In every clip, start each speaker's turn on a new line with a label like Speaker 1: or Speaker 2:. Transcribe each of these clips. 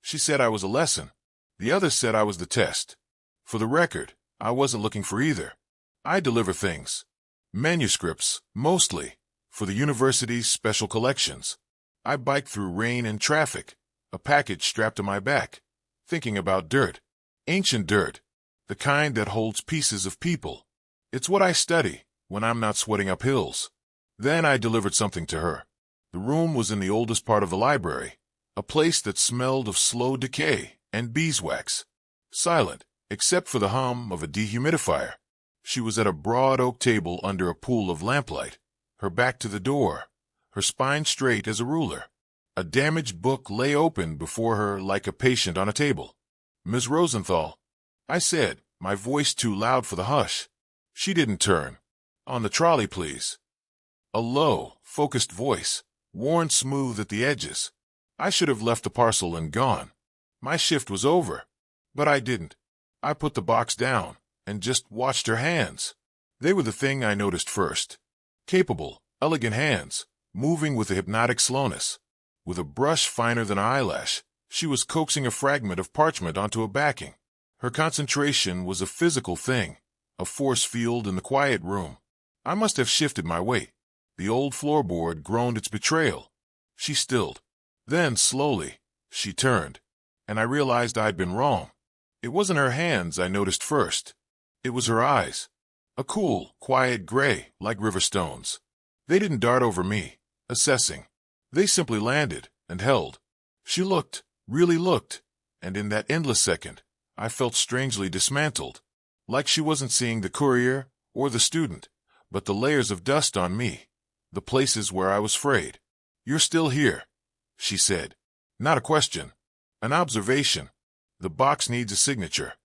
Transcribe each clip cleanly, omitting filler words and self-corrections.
Speaker 1: She said I was a lesson. The other said I was the test. For the record, I wasn't looking for either. I deliver things. Manuscripts, mostly, for the university's special collections. I biked through rain and traffic, a package strapped to my back, thinking about dirt. Ancient dirt. The kind that holds pieces of people. It's what I study when I'm not sweating up hills. Then I delivered something to her. The room was in the oldest part of the library, a place that smelled of slow decay and beeswax. Silent, except for the hum of a dehumidifier. She was at a broad oak table under a pool of lamplight, her back to the door, her spine straight as a ruler. A damaged book lay open before her like a patient on a table. "Miss Rosenthal," I said, my voice too loud for the hush. She didn't turn. "On the trolley, please." A low, focused voice, worn smooth at the edges. I should have left the parcel and gone. My shift was over. But I didn't. I put the box down and just watched her hands. They were the thing I noticed first. Capable, elegant hands, moving with a hypnotic slowness. With a brush finer than an eyelash, she was coaxing a fragment of parchment onto a backing. Her concentration was a physical thing, a force field in the quiet room. I must have shifted my weight. The old floorboard groaned its betrayal. She stilled. Then, slowly, she turned, and I realized I'd been wrong. It wasn't her hands I noticed first. It was her eyes. A cool, quiet gray, like river stones. They didn't dart over me, assessing. They simply landed and held. She looked, really looked, and in that endless second, I felt strangely dismantled. Like she wasn't seeing the courier or the student, but the layers of dust on me, the places where I was frayed. "You're still here," she said. Not a question. An observation. The box needs a signature.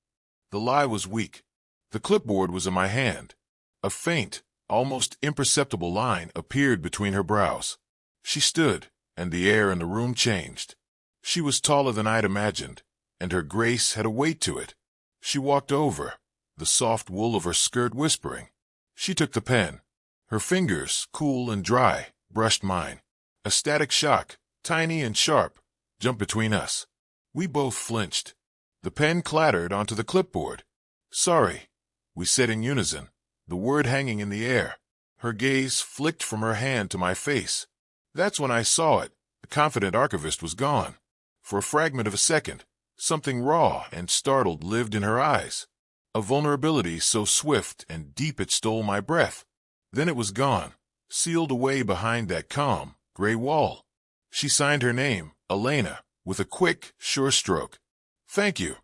Speaker 1: The lie was weak. The clipboard was in my hand. A faint, almost imperceptible line appeared between her brows. She stood, and the air in the room changed. She was taller than I'd imagined, and her grace had a weight to it. She walked over, the soft wool of her skirt whispering. She took the pen. Her fingers, cool and dry, brushed mine. A static shock, tiny and sharp, jumped between us. We both flinched. The pen clattered onto the clipboard. "Sorry," we said in unison, the word hanging in the air. Her gaze flicked from her hand to my face. That's when I saw it. The confident archivist was gone. For a fragment of a second, something raw and startled lived in her eyes. A vulnerability so swift and deep it stole my breath. Then it was gone, sealed away behind that calm, gray wall. She signed her name, Elena, with a quick, sure stroke. "Thank you,"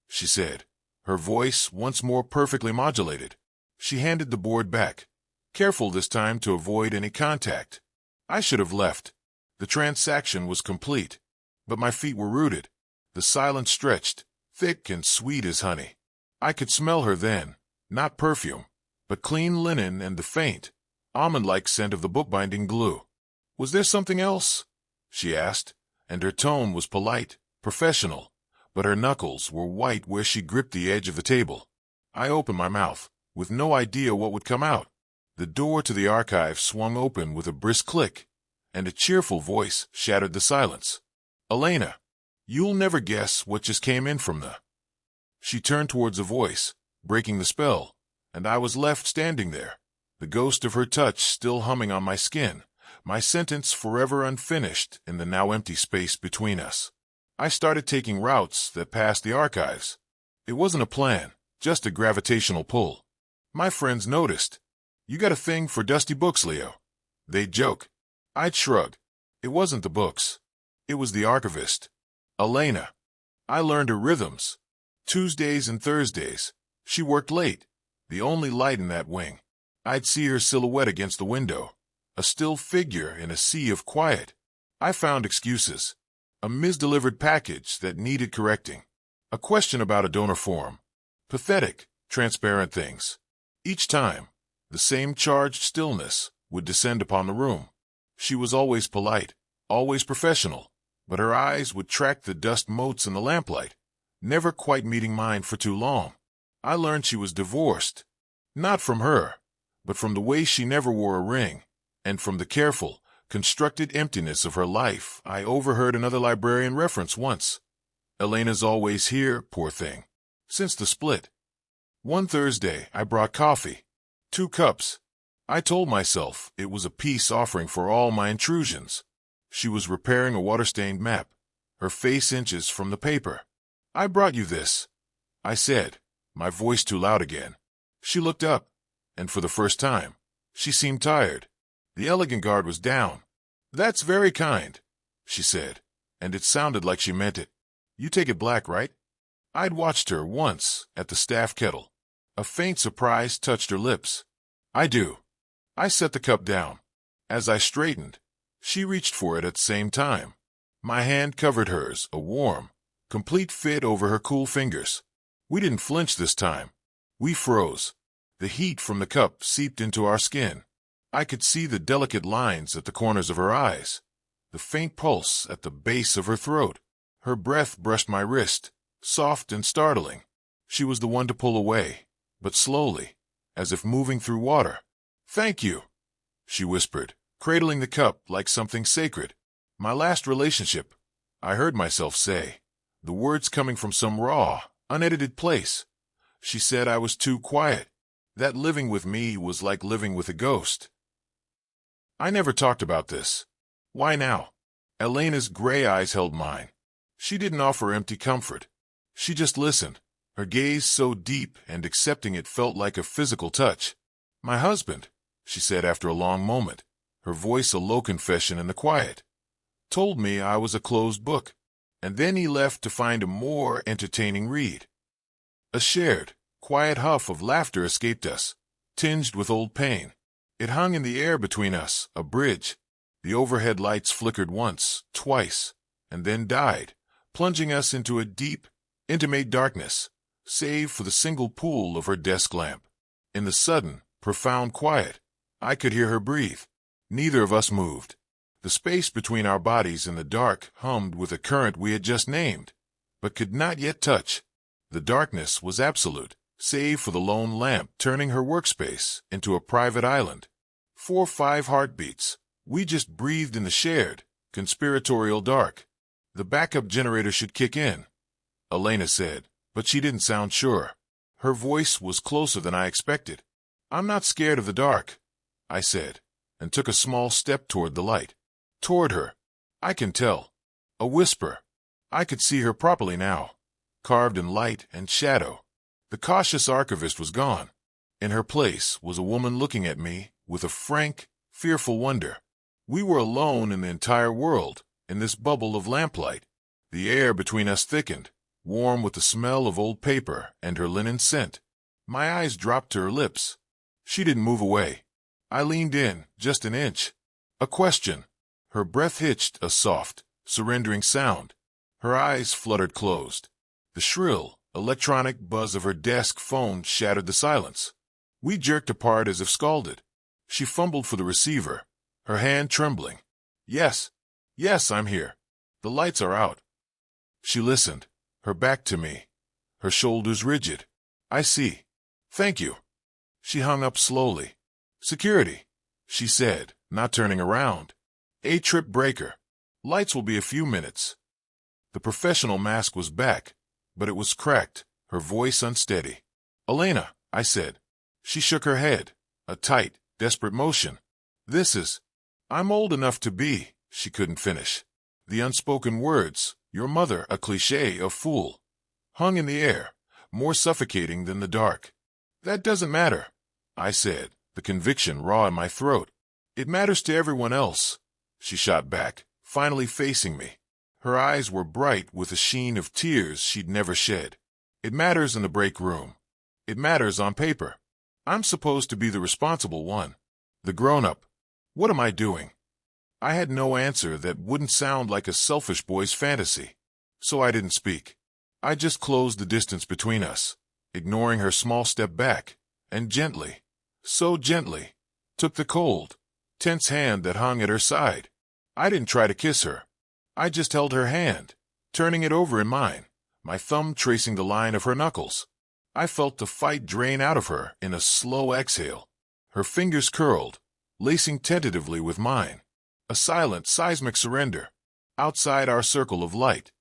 Speaker 1: she said, her voice once more perfectly modulated. She handed the board back, careful this time to avoid any contact. I should have left. The transaction was complete, but my feet were rooted. The silence stretched, thick and sweet as honey. I could smell her then, not perfume, but clean linen and the faint, almond-like scent of the bookbinding glue. "Was there something else?" she asked, and her tone was polite, professional, but her knuckles were white where she gripped the edge of the table. I opened my mouth, with no idea what would come out. The door to the archive swung open with a brisk click, and a cheerful voice shattered the silence. "Elena, you'll never guess what just came in from the—" She turned towards the voice, breaking the spell, and I was left standing there, the ghost of her touch still humming on my skin, my sentence forever unfinished in the now empty space between us. I started taking routes that passed the archives. It wasn't a plan, just a gravitational pull. My friends noticed. "You got a thing for dusty books, Leo." They'd joke. I'd shrug. It wasn't the books. It was the archivist. Elena. I learned her rhythms. Tuesdays and Thursdays. She worked late, the only light in that wing. I'd see her silhouette against the window, a still figure in a sea of quiet. I found excuses. A misdelivered package that needed correcting. A question about a donor form. Pathetic, transparent things. Each time, the same charged stillness would descend upon the room. She was always polite, always professional, but her eyes would track the dust motes in the lamplight, never quite meeting mine for too long. I learned she was divorced. Not from her, but from the way she never wore a ring, and from the careful, constructed emptiness of her life I overheard another librarian reference once. Elena's always here, poor thing. Since the split. One Thursday, I brought coffee. 2 cups. I told myself it was a peace offering for all my intrusions. She was repairing a water-stained map, her face inches from the paper. I brought you this, I said, my voice too loud again. She looked up, and for the first time, she seemed tired. The elegant guard was down. That's very kind, she said, and it sounded like she meant it. You take it black, right? I'd watched her once at the staff kettle. A faint surprise touched her lips. I do. I set the cup down. As I straightened, she reached for it at the same time. My hand covered hers, a warm, complete fit over her cool fingers. We didn't flinch this time. We froze. The heat from the cup seeped into our skin. I could see the delicate lines at the corners of her eyes, the faint pulse at the base of her throat. Her breath brushed my wrist, soft and startling. She was the one to pull away, but slowly, as if moving through water. Thank you, she whispered, cradling the cup like something sacred. My last relationship, I heard myself say, the words coming from some raw, unedited place. She said I was too quiet, that living with me was like living with a ghost. I never talked about this. Why now? Elena's gray eyes held mine. She didn't offer empty comfort. She just listened, her gaze so deep and accepting it felt like a physical touch. My husband, she said after a long moment, her voice a low confession in the quiet, told me I was a closed book, and then he left to find a more entertaining read. A shared, quiet huff of laughter escaped us, tinged with old pain. It hung in the air between us, a bridge. The overhead lights flickered once, twice, and then died, plunging us into a deep, intimate darkness, save for the single pool of her desk lamp. In the sudden, profound quiet, I could hear her breathe. Neither of us moved. The space between our bodies in the dark hummed with a current we had just named, but could not yet touch. The darkness was absolute, save for the lone lamp turning her workspace into a private island. 4 or 5 heartbeats. We just breathed in the shared, conspiratorial dark. The backup generator should kick in, Elena said, but she didn't sound sure. Her voice was closer than I expected. I'm not scared of the dark, I said, and took a small step toward the light. Toward her. I can tell. A whisper. I could see her properly now, carved in light and shadow. The cautious archivist was gone. In her place was a woman looking at me with a frank, fearful wonder. We were alone in the entire world, in this bubble of lamplight. The air between us thickened, warm with the smell of old paper and her linen scent. My eyes dropped to her lips. She didn't move away. I leaned in, just an inch. A question. Her breath hitched a soft, surrendering sound. Her eyes fluttered closed. The shrill, electronic buzz of her desk phone shattered the silence. We jerked apart as if scalded. She fumbled for the receiver, her hand trembling. Yes, I'm here. The lights are out. She listened, her back to me, her shoulders rigid. I see. Thank you. She hung up slowly. Security, she said, not turning around. A trip breaker. Lights will be a few minutes. The professional mask was back, but it was cracked, her voice unsteady. Elena, I said. She shook her head, a tight, desperate motion. I'm old enough to be, she couldn't finish. The unspoken words, your mother, a cliché, a fool, hung in the air, more suffocating than the dark. That doesn't matter, I said, the conviction raw in my throat. It matters to everyone else, she shot back, finally facing me. Her eyes were bright with a sheen of tears she'd never shed. It matters in the break room. It matters on paper. I'm supposed to be the responsible one, the grown-up. What am I doing? I had no answer that wouldn't sound like a selfish boy's fantasy, so I didn't speak. I just closed the distance between us, ignoring her small step back, and gently, so gently, took the cold, tense hand that hung at her side. I didn't try to kiss her. I just held her hand, turning it over in mine, my thumb tracing the line of her knuckles. I felt the fight drain out of her in a slow exhale. Her fingers curled, lacing tentatively with mine. A silent, seismic surrender. Outside our circle of light,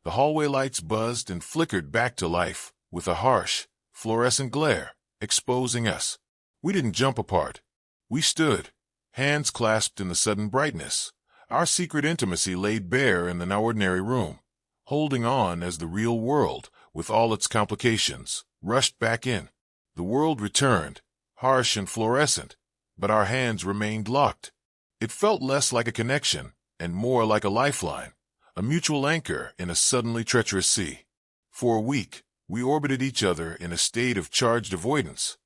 Speaker 1: The hallway lights buzzed and flickered back to life with a harsh, fluorescent glare, exposing us. We didn't jump apart. We stood, hands clasped in the sudden brightness, our secret intimacy laid bare in the now ordinary room, holding on as the real world, with all its complications, rushed back in. The world returned, harsh and fluorescent, but our hands remained locked. It felt less like a connection and more like a lifeline, a mutual anchor in a suddenly treacherous sea. For a week, we orbited each other in a state of charged avoidance.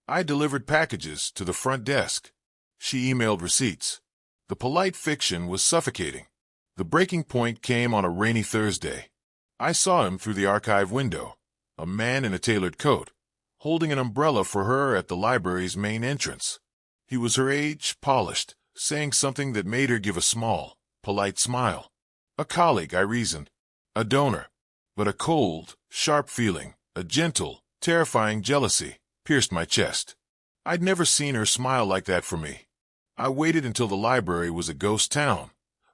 Speaker 1: I delivered packages to the front desk. She emailed receipts. The polite fiction was suffocating. The breaking point came on a rainy Thursday. I saw him through the archive window, a man in a tailored coat, holding an umbrella for her at the library's main entrance. He was her age, polished, saying something that made her give a small, polite smile. A colleague, I reasoned. A donor. But a cold, sharp feeling, a gentle, terrifying jealousy, pierced my chest. I'd never seen her smile like that for me. I waited until the library was a ghost town,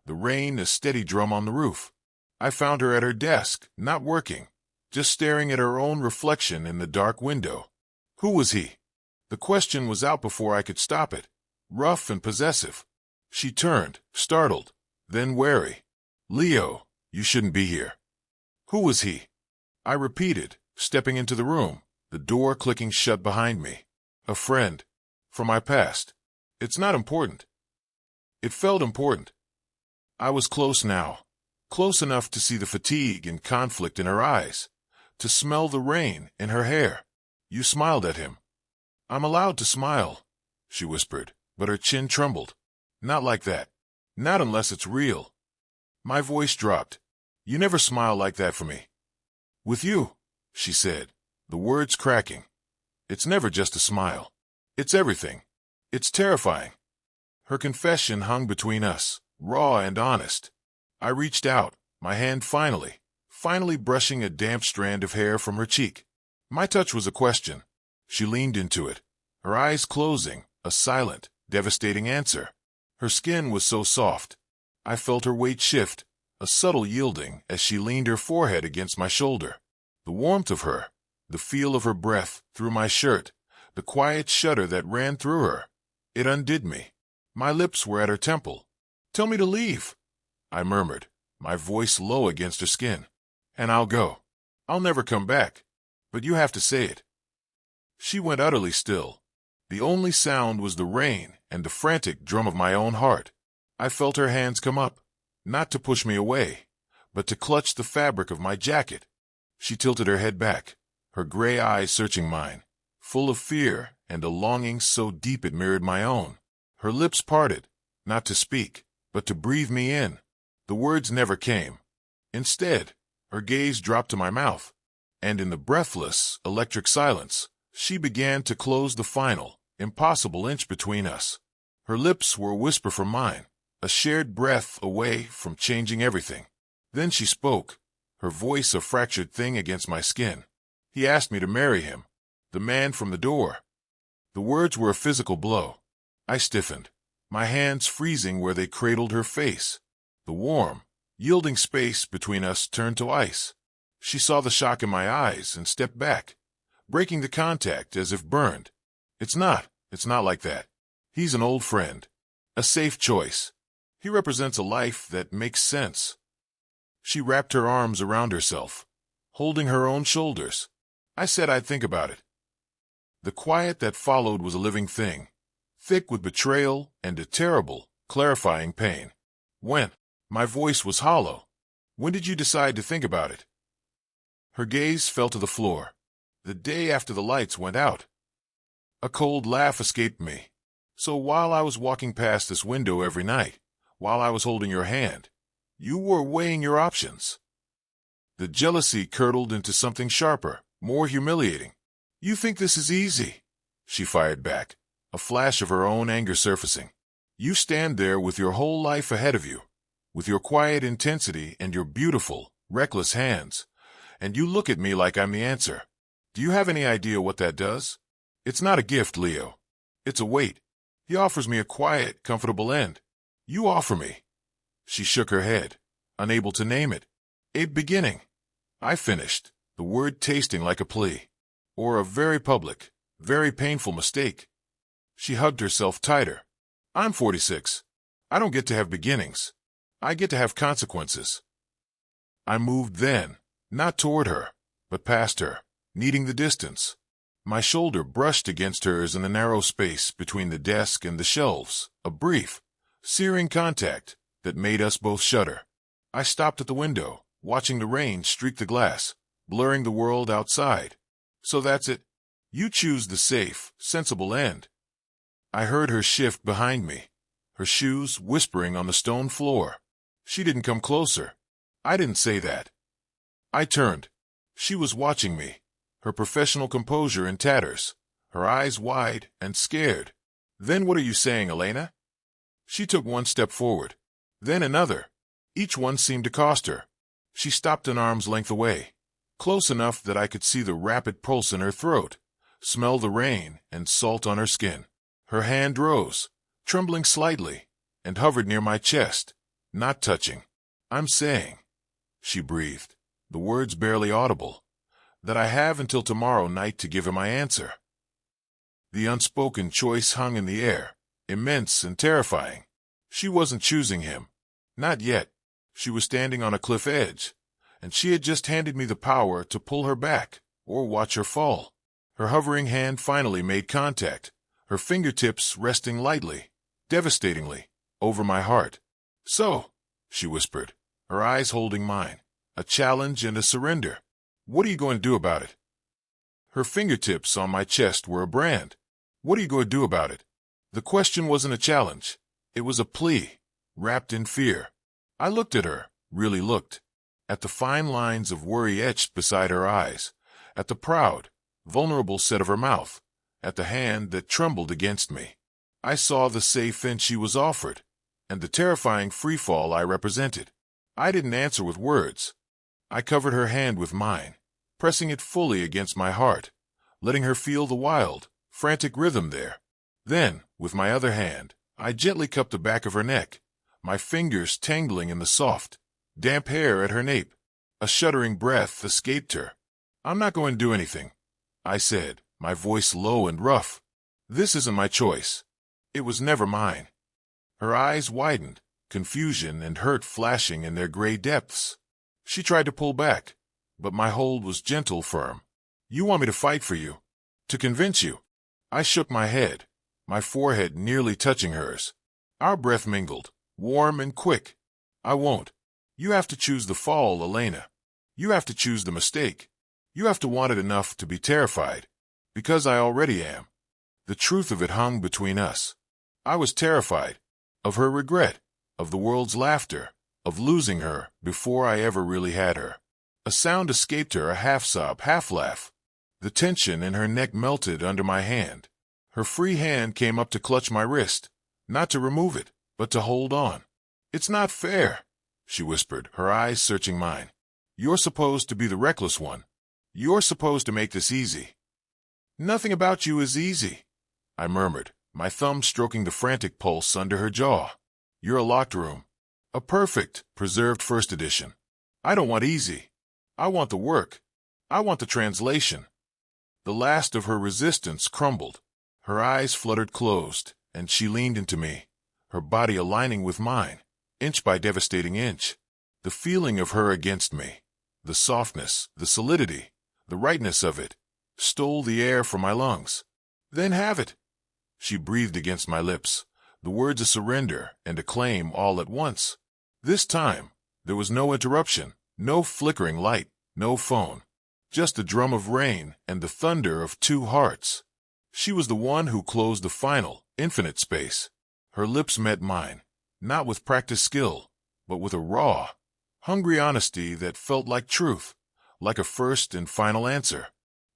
Speaker 1: the rain a steady drum on the roof. I found her at her desk, not working, just staring at her own reflection in the dark window. Who was he? The question was out before I could stop it, rough and possessive. She turned, startled, then wary. Leo, you shouldn't be here. Who was he? I repeated, stepping into the room, the door clicking shut behind me. A friend. From my past. It's not important. It felt important. I was close now, close enough to see the fatigue and conflict in her eyes, to smell the rain in her hair. You smiled at him. I'm allowed to smile, she whispered, but her chin trembled. Not like that. Not unless it's real. My voice dropped. You never smile like that for me. With you, she said, the words cracking. It's never just a smile. It's everything. It's terrifying. Her confession hung between us, raw and honest. I reached out, my hand finally brushing a damp strand of hair from her cheek. My touch was a question. She leaned into it, her eyes closing, a silent, devastating answer. Her skin was so soft. I felt her weight shift, a subtle yielding as she leaned her forehead against my shoulder. The warmth of her, the feel of her breath through my shirt, the quiet shudder that ran through her. It undid me. My lips were at her temple. Tell me to leave, I murmured, my voice low against her skin. And I'll go. I'll never come back. But you have to say it. She went utterly still. The only sound was the rain and the frantic drum of my own heart. I felt her hands come up, not to push me away, but to clutch the fabric of my jacket. She tilted her head back, her gray eyes searching mine, full of fear and a longing so deep it mirrored my own. Her lips parted, not to speak, but to breathe me in. The words never came. Instead, her gaze dropped to my mouth, and in the breathless, electric silence, she began to close the final, impossible inch between us. Her lips were a whisper from mine, a shared breath away from changing everything. Then she spoke, her voice a fractured thing against my skin. He asked me to marry him, the man from the door. The words were a physical blow. I stiffened, my hands freezing where they cradled her face. The warm, yielding space between us turned to ice. She saw the shock in my eyes and stepped back, breaking the contact as if burned. It's not like that. He's an old friend, a safe choice. He represents a life that makes sense. She wrapped her arms around herself, holding her own shoulders. I said I'd think about it. The quiet that followed was a living thing, thick with betrayal and a terrible, clarifying pain. When? My voice was hollow. When did you decide to think about it? Her gaze fell to the floor. The day after the lights went out. A cold laugh escaped me. So while I was walking past this window every night, while I was holding your hand, you were weighing your options. The jealousy curdled into something sharper, more humiliating. You think this is easy? She fired back, a flash of her own anger surfacing. You stand there with your whole life ahead of you, with your quiet intensity and your beautiful, reckless hands, and you look at me like I'm the answer. Do you have any idea what that does? It's not a gift, Leo. It's a weight. He offers me a quiet, comfortable end. You offer me. She shook her head, unable to name it. A beginning. I finished, the word tasting like a plea. Or a very public, very painful mistake. She hugged herself tighter. I'm 46. I don't get to have beginnings. I get to have consequences. I moved then, not toward her, but past her, needing the distance. My shoulder brushed against hers in the narrow space between the desk and the shelves, a brief, searing contact that made us both shudder. I stopped at the window, watching the rain streak the glass, blurring the world outside. So that's it. You choose the safe, sensible end. I heard her shift behind me, her shoes whispering on the stone floor. She didn't come closer. I didn't say that. I turned. She was watching me, her professional composure in tatters, her eyes wide and scared. Then what are you saying, Elena? She took one step forward, then another. Each one seemed to cost her. She stopped an arm's length away, close enough that I could see the rapid pulse in her throat, smell the rain and salt on her skin. Her hand rose, trembling slightly, and hovered near my chest, not touching. I'm saying, she breathed, the words barely audible, that I have until tomorrow night to give her my answer. The unspoken choice hung in the air, immense and terrifying. She wasn't choosing him. Not yet. She was standing on a cliff edge, and she had just handed me the power to pull her back or watch her fall. Her hovering hand finally made contact, her fingertips resting lightly, devastatingly, over my heart. So, she whispered, her eyes holding mine, a challenge and a surrender. What are you going to do about it? Her fingertips on my chest were a brand. What are you going to do about it? The question wasn't a challenge. It was a plea, wrapped in fear. I looked at her, really looked, at the fine lines of worry etched beside her eyes, at the proud, vulnerable set of her mouth, at the hand that trembled against me. I saw the safe end she was offered, and the terrifying freefall I represented. I didn't answer with words. I covered her hand with mine, pressing it fully against my heart, letting her feel the wild, frantic rhythm there. Then, with my other hand, I gently cupped the back of her neck, my fingers tangling in the soft, damp hair at her nape. A shuddering breath escaped her. I'm not going to do anything, I said, my voice low and rough. This isn't my choice. It was never mine. Her eyes widened, confusion and hurt flashing in their gray depths. She tried to pull back, but my hold was gentle, firm. You want me to fight for you? To convince you? I shook my head, my forehead nearly touching hers. Our breath mingled, warm and quick. I won't. You have to choose the fall, Elena. You have to choose the mistake. You have to want it enough to be terrified. Because I already am. The truth of it hung between us. I was terrified. Of her regret. Of the world's laughter. Of losing her before I ever really had her. A sound escaped her, a half-sob, half-laugh. The tension in her neck melted under my hand. Her free hand came up to clutch my wrist, not to remove it, but to hold on. It's not fair, she whispered, her eyes searching mine. You're supposed to be the reckless one. You're supposed to make this easy. Nothing about you is easy, I murmured, my thumb stroking the frantic pulse under her jaw. You're a locked room. A perfect, preserved first edition. I don't want easy. I want the work. I want the translation. The last of her resistance crumbled. Her eyes fluttered closed, and she leaned into me, her body aligning with mine, inch by devastating inch. The feeling of her against me, the softness, the solidity, the rightness of it, stole the air from my lungs. Then have it. She breathed against my lips, the words a surrender and a claim all at once. This time, there was no interruption, no flickering light, no phone. Just the drum of rain and the thunder of two hearts. She was the one who closed the final, infinite space. Her lips met mine, not with practiced skill, but with a raw, hungry honesty that felt like truth, like a first and final answer.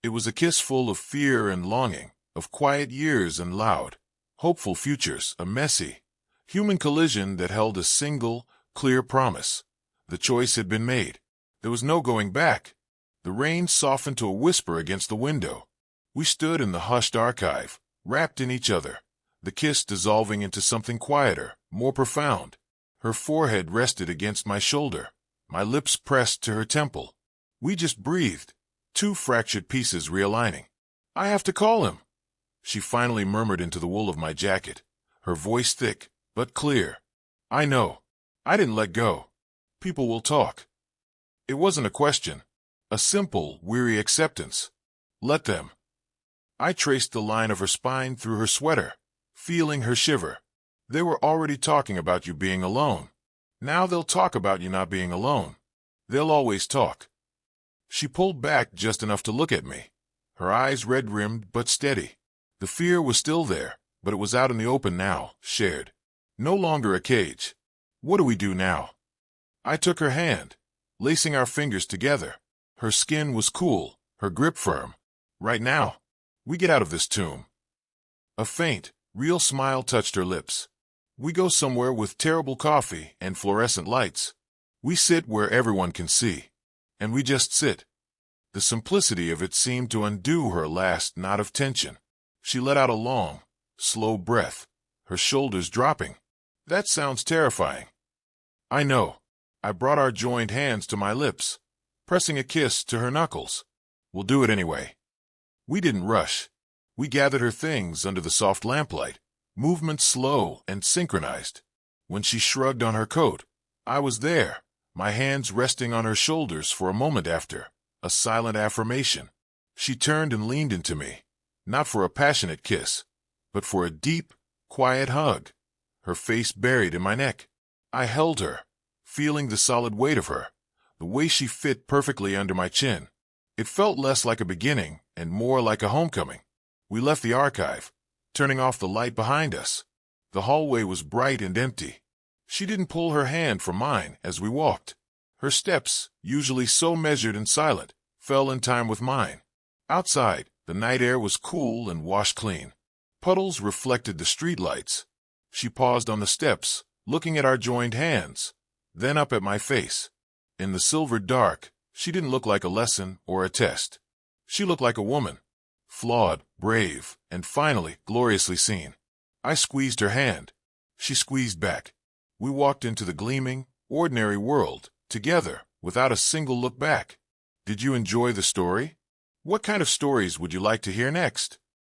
Speaker 1: It was a kiss full of fear and longing, of quiet years and loud, hopeful futures, a messy, human collision that held a single, clear promise. The choice had been made. There was no going back. The rain softened to a whisper against the window. We stood in the hushed archive, wrapped in each other, the kiss dissolving into something quieter, more profound. Her forehead rested against my shoulder, my lips pressed to her temple. We just breathed, two fractured pieces realigning. I have to call him, she finally murmured into the wool of my jacket, her voice thick, but clear. I know. I didn't let go. People will talk. It wasn't a question. A simple, weary acceptance. Let them. I traced the line of her spine through her sweater, feeling her shiver. They were already talking about you being alone. Now they'll talk about you not being alone. They'll always talk. She pulled back just enough to look at me, her eyes red-rimmed but steady. The fear was still there, but it was out in the open now, shared. No longer a cage. What do we do now? I took her hand, lacing our fingers together. Her skin was cool, her grip firm. Right now, we get out of this tomb. A faint, real smile touched her lips. We go somewhere with terrible coffee and fluorescent lights. We sit where everyone can see. And we just sit. The simplicity of it seemed to undo her last knot of tension. She let out a long, slow breath, her shoulders dropping. That sounds terrifying. I know. I brought our joined hands to my lips, pressing a kiss to her knuckles. We'll do it anyway. We didn't rush. We gathered her things under the soft lamplight, movements slow and synchronized. When she shrugged on her coat, I was there, my hands resting on her shoulders for a moment after, a silent affirmation. She turned and leaned into me, not for a passionate kiss, but for a deep, quiet hug, her face buried in my neck. I held her, feeling the solid weight of her, the way she fit perfectly under my chin. It felt less like a beginning and more like a homecoming. We left the archive, turning off the light behind us. The hallway was bright and empty. She didn't pull her hand from mine as we walked. Her steps, usually so measured and silent, fell in time with mine. Outside, the night air was cool and washed clean. Puddles reflected the streetlights. She paused on the steps, looking at our joined hands, then up at my face. In the silver dark, she didn't look like a lesson or a test. She looked like a woman, flawed, brave, and finally gloriously seen. I squeezed her hand. She squeezed back. We walked into the gleaming, ordinary world, together, without a single look back. Did you enjoy the story? What kind of stories would you like to hear next?